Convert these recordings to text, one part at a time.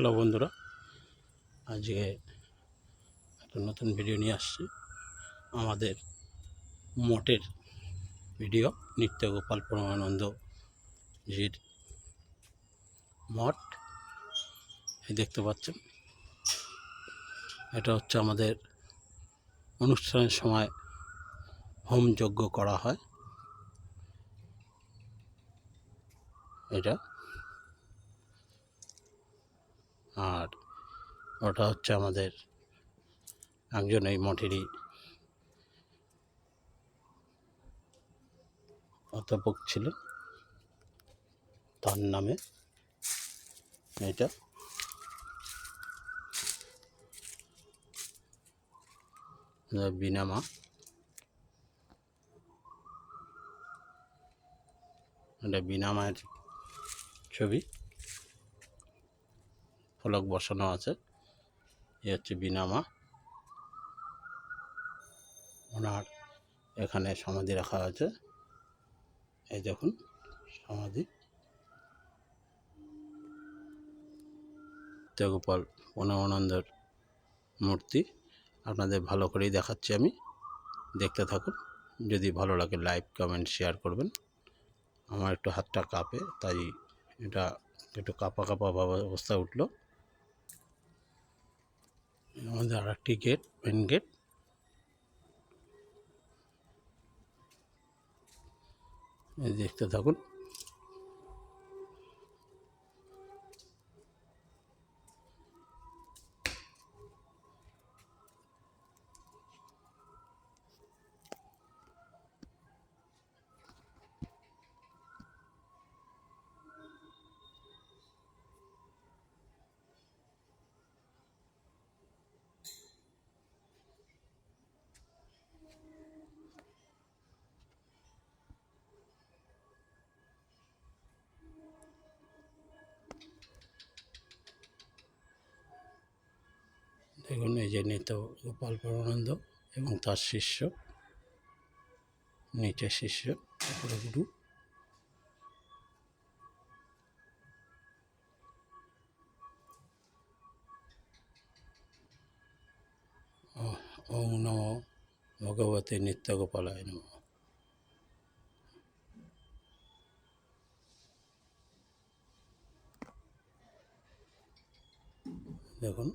Hello বন্ধুরা, আজকে একটা নতুন ভিডিও নিয়ে আসছি। আমাদের মঠের ভিডিও, নিত্যগোপাল পরমানন্দ জির মঠ। এই দেখতে পাচ্ছেন, এটা হচ্ছে আমাদের অনুষ্ঠানের সময় হোম যজ্ঞ করা হয়। এটা আর ওটা হচ্ছে আমাদের একজন এই মঠেরই অধ্যাপক ছিলেন, তার নামে এটা। বিনামা, এটা বিনামায়ের ছবি, ফলক বসানো আছে। এ হচ্ছে বিনামা। ওনার এখানে সমাধি রাখা আছে। এই দেখুন সমাধি, নিত্যগোপাল পরমানন্দের মূর্তি। আপনাদের ভালো করেই দেখাচ্ছি আমি, দেখতে থাকুন। যদি ভালো লাগে লাইক, কমেন্ট, শেয়ার করবেন। আমার একটু হাতটা কাঁপে, তাই এটা একটু কাঁপা কাঁপা অবস্থা উঠলো। আমাদের আর একটি গেট, মেন গেট। দেখতে থাকুন। দেখুন, এই যে নিত্যগোপাল পরমানন্দ এবং তার শিষ্য, নিচে শিষ্য, উপরে গুরু। ওম নমো ভগবতে নিত্যগোপালায় নমঃ। দেখুন,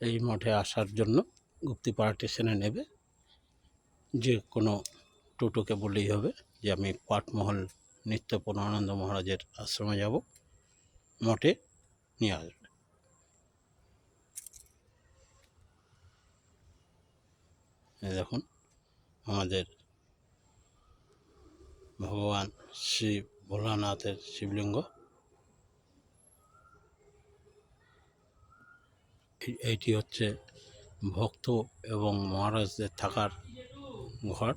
এই মঠে আসার জন্য গুপ্তিপাড়া স্টেশনে নেবে। যে কোনো টোটোকে বললেই হবে যে আমি পাটমহল নিত্য পরমানন্দ মহারাজের আশ্রমে যাব, মঠে নিয়ে আসবে। এই দেখুন আমাদের ভগবান শ্রী ভোলানাথের শিবলিঙ্গ। এইটি হচ্ছে ভক্ত এবং মহারাজদের থাকার ঘর।